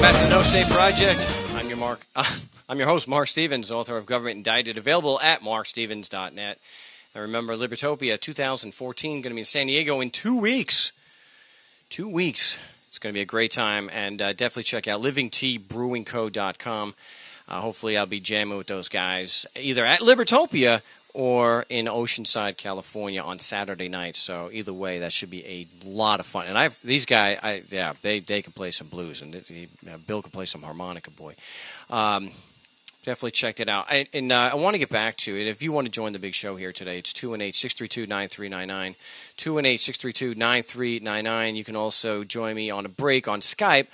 Back to the No State Project. I'm your Mark. I'm your host, Marc Stevens, author of Government Indicted, available at marcstevens.net. And remember, Libertopia 2014 going to be in San Diego in 2 weeks. 2 weeks. It's going to be a great time, and definitely check out livingteabrewingco.com. Hopefully, I'll be jamming with those guys either at Libertopia or in Oceanside, California on Saturday night. So either way, that should be a lot of fun. And these guys, they can play some blues, and Bill can play some harmonica, boy. Definitely check it out. I want to get back to it. If you want to join the big show here today, it's 218-632-9399. 218-632-9399. You can also join me on a break on Skype.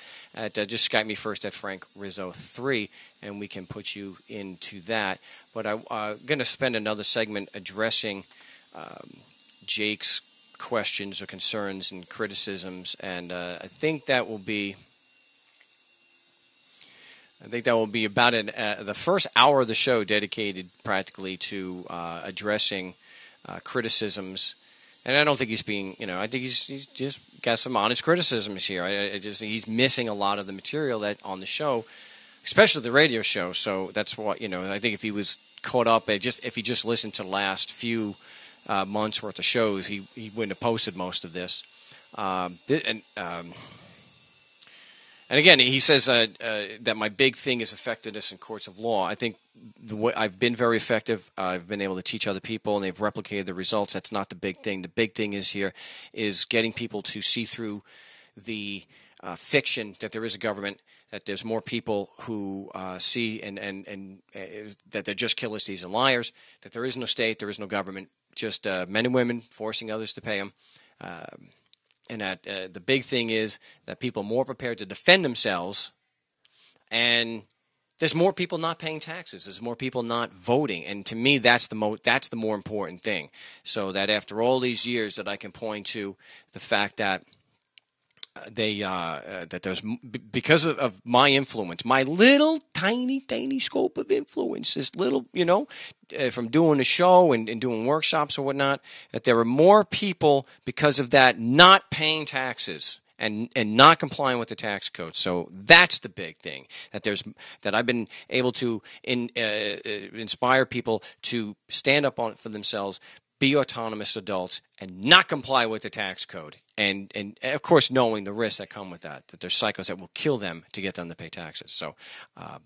Just Skype me first at Frank Rizzo 3, and we can put you into that. But I'm going to spend another segment addressing Jake's questions or concerns and criticisms, and I think that will be about the first hour of the show dedicated practically to addressing criticisms. And I don't think he's being, I think he's just got some honest criticisms here. I just think he's missing a lot of the material that on the show, especially the radio show. So that's what, I think if he was caught up, if he just listened to the last few months worth of shows, he wouldn't have posted most of this. And again, he says that my big thing is effectiveness in courts of law. I think I've been very effective. I've been able to teach other people, and they've replicated the results. That's not the big thing. The big thing is getting people to see through the fiction that there is a government, that there's more people who see and that they're just killers, thieves, and liars, that there is no state, there is no government, just men and women forcing others to pay them. And that the big thing is that people are more prepared to defend themselves, and there's more people not paying taxes. There's more people not voting, and to me, that's the more important thing. So that after all these years, that I can point to the fact that that there's, because of my influence, my little tiny scope of influence, this little, from doing a show and doing workshops or whatnot, that there are more people because of that not paying taxes and not complying with the tax code. So that's the big thing, that I've been able to inspire people to stand up for themselves, be autonomous adults, and not comply with the tax code. And of course, knowing the risks that come with that there's psychos that will kill them to get them to pay taxes. So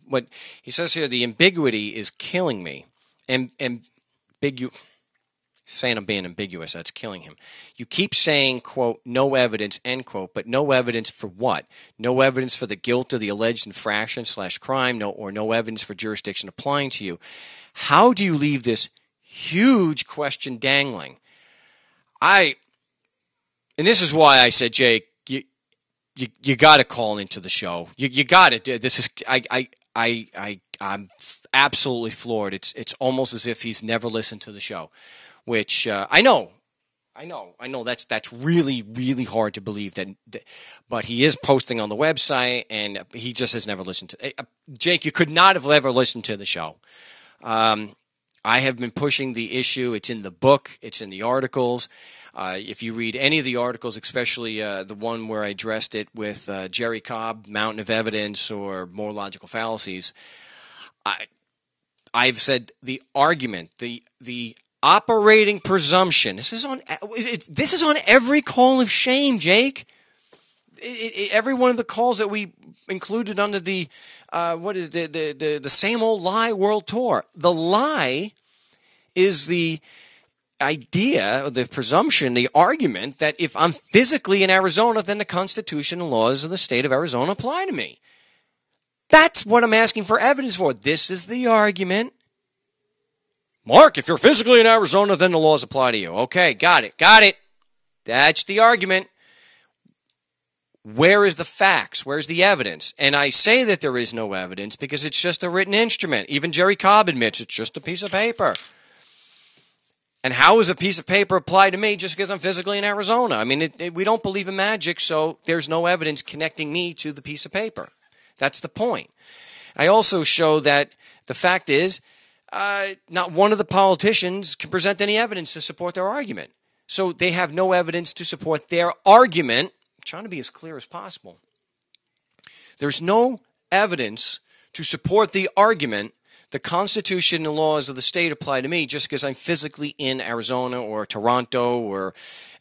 what he says here, the ambiguity is killing me. Saying I'm being ambiguous, that's killing him. You keep saying, quote, no evidence, end quote, but no evidence for what? No evidence for the guilt of the alleged infraction / crime, or no evidence for jurisdiction applying to you. How do you leave this huge question dangling? And this is why I said, Jake, you got to call into the show. You got to. This is I'm absolutely floored. It's almost as if he's never listened to the show, which I know. That's really, really hard to believe that, but he is posting on the website, and he just has never listened to. Jake, you could not have ever listened to the show. I have been pushing the issue. It's in the book. It's in the articles. If you read any of the articles, especially the one where I addressed it with Jerry Cobb, Mountain of Evidence, or More Logical Fallacies, I've said the argument, the operating presumption. This is on every call of shame, Jake. Every one of the calls that we included under the the same old lie world tour. The lie is the idea, the presumption, the argument that if I'm physically in Arizona, then the Constitution and laws of the state of Arizona apply to me. That's what I'm asking for evidence for. This is the argument. Mark, if you're physically in Arizona, then the laws apply to you. Okay, got it. That's the argument. Where is the facts? Where's the evidence? And I say that there is no evidence because it's just a written instrument. Even Jerry Cobb admits it's just a piece of paper. And how is a piece of paper applied to me just because I'm physically in Arizona? I mean, we don't believe in magic, so there's no evidence connecting me to the piece of paper. That's the point. I also show that the fact is not one of the politicians can present any evidence to support their argument. So they have no evidence to support their argument. I'm trying to be as clear as possible. There's no evidence to support the argument the Constitution and laws of the state apply to me just because I'm physically in Arizona or Toronto or,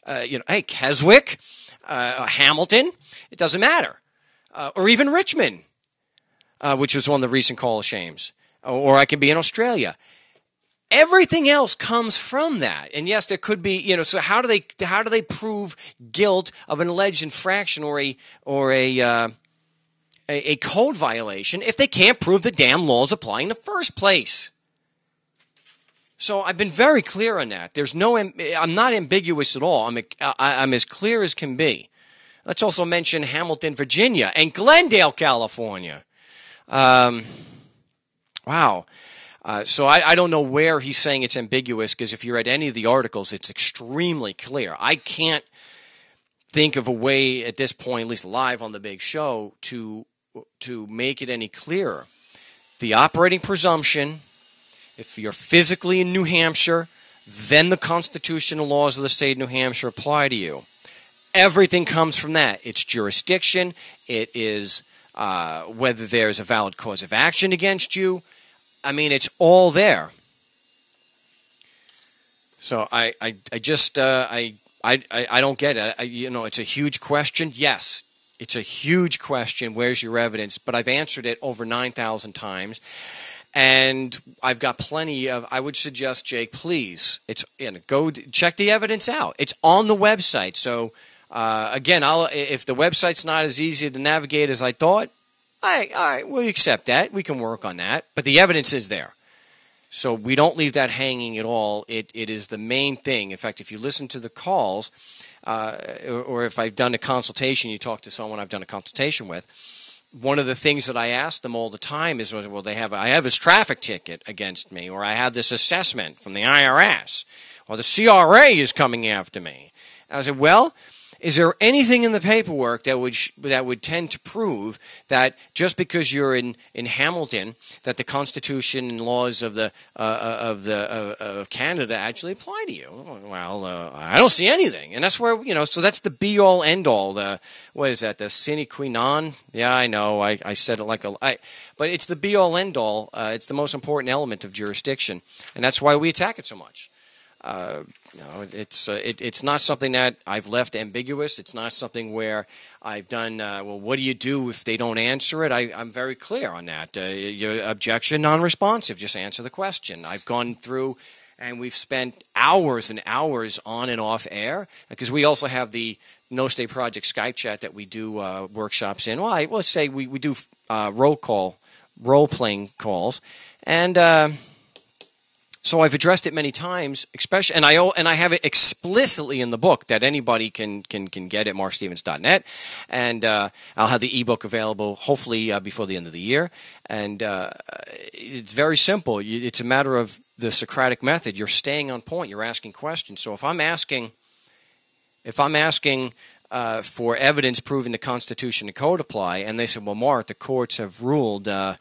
hey, Keswick, Hamilton. It doesn't matter. Or even Richmond, which was one of the recent Call of Shames. Or I could be in Australia. Everything else comes from that. And yes, there could be, so how do they prove guilt of an alleged infraction or a code violation if they can't prove the damn laws apply in the first place? So I've been very clear on that. I'm not ambiguous at all. I'm as clear as can be. Let's also mention Hamilton, Virginia, and Glendale, California. Wow. So I don't know where he's saying it's ambiguous, because if you read any of the articles, it's extremely clear. I can't think of a way at this point, at least live on the big show, to make it any clearer. The operating presumption, if you're physically in New Hampshire, then the Constitution and laws of the state of New Hampshire apply to you. Everything comes from that. It's jurisdiction. It is whether there's a valid cause of action against you. I mean, it's all there. So I don't get it. It's a huge question. Yes, it's a huge question. Where's your evidence? But I've answered it over 9,000 times. And I've got plenty of, I would suggest, Jake, please, go check the evidence out. It's on the website. So, again, if the website's not as easy to navigate as I thought, all right, we'll accept that. We can work on that. But the evidence is there. So we don't leave that hanging at all. It is the main thing. In fact, if you listen to the calls, or if I've done a consultation, you talk to someone I've done a consultation with, one of the things that I ask them all the time is, well, I have this traffic ticket against me, or I have this assessment from the IRS, or the CRA is coming after me. I said, well, is there anything in the paperwork that would tend to prove that just because you're in Hamilton, that the Constitution and laws of Canada actually apply to you? Well, I don't see anything, and that's where so that's the be all end all. What is that? The sine qua non? Yeah, I know. I said it but it's the be all end all. It's the most important element of jurisdiction, and that's why we attack it so much. It's not something that I've left ambiguous. It's not something where I've done, well, what do you do if they don't answer it? I'm very clear on that. Your objection, non-responsive, just answer the question. I've gone through and we've spent hours and hours on and off air, because we also have the No State Project Skype chat that we do workshops in. Well, let's say we do role-playing calls, and so I've addressed it many times, especially, and I have it explicitly in the book that anybody can get at markstevens.net, and I'll have the ebook available hopefully before the end of the year. And it's very simple. It's a matter of the Socratic method. You're staying on point. You're asking questions. So if I'm asking for evidence proving the Constitution and Code apply, and they said, well, Mark, the courts have ruled a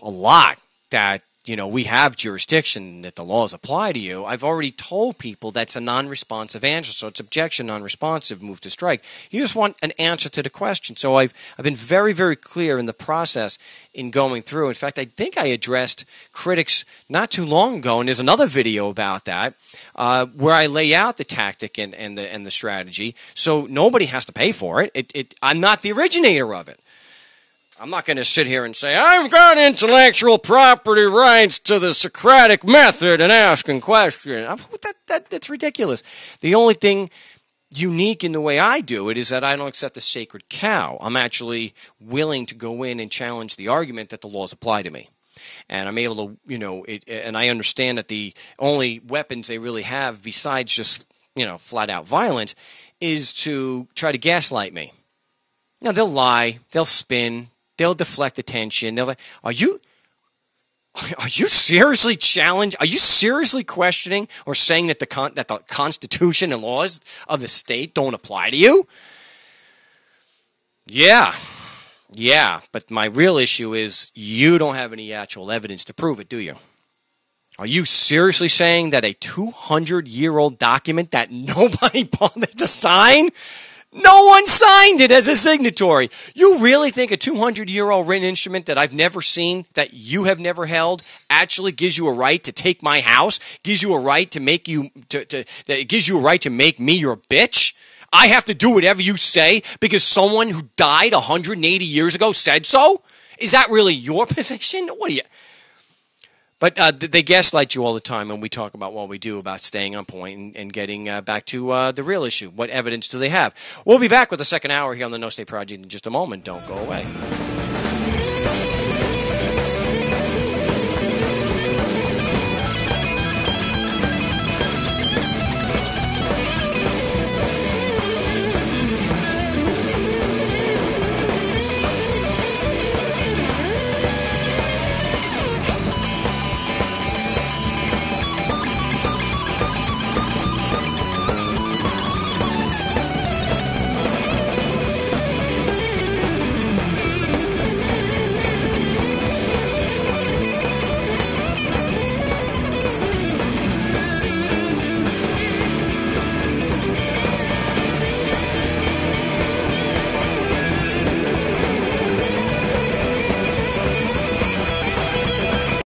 lot that we have jurisdiction, that the laws apply to you. I've already told people that's a non-responsive answer, so it's objection, non-responsive, move to strike. You just want an answer to the question. So I've been very, very clear in the process in going through. In fact, I think I addressed critics not too long ago, and there's another video about that, where I lay out the tactic and the strategy, so nobody has to pay for it. I'm not the originator of it. I'm not going to sit here and say, I've got intellectual property rights to the Socratic method and asking questions. That's ridiculous. The only thing unique in the way I do it is that I don't accept the sacred cow. I'm actually willing to go in and challenge the argument that the laws apply to me. And I'm able to, and I understand that the only weapons they really have besides just, flat out violence is to try to gaslight me. Now, they'll lie, they'll spin, they'll deflect attention. They'll like, are you seriously challenged? Are you seriously questioning or saying that the Constitution and laws of the state don't apply to you? Yeah. But my real issue is you don't have any actual evidence to prove it, do you? Are you seriously saying that a 200-year-old document that nobody bothered to sign? No one signed it as a signatory. You really think a 200-year-old written instrument that I've never seen, that you have never held, actually gives you a right to take my house? Gives you a right to make you that it gives you a right to make me your bitch? I have to do whatever you say because someone who died 180 years ago said so? Is that really your position? What are you? But they gaslight you all the time when we talk about what we do about staying on point and getting back to the real issue. What evidence do they have? We'll be back with the second hour here on the No State Project in just a moment. Don't go away.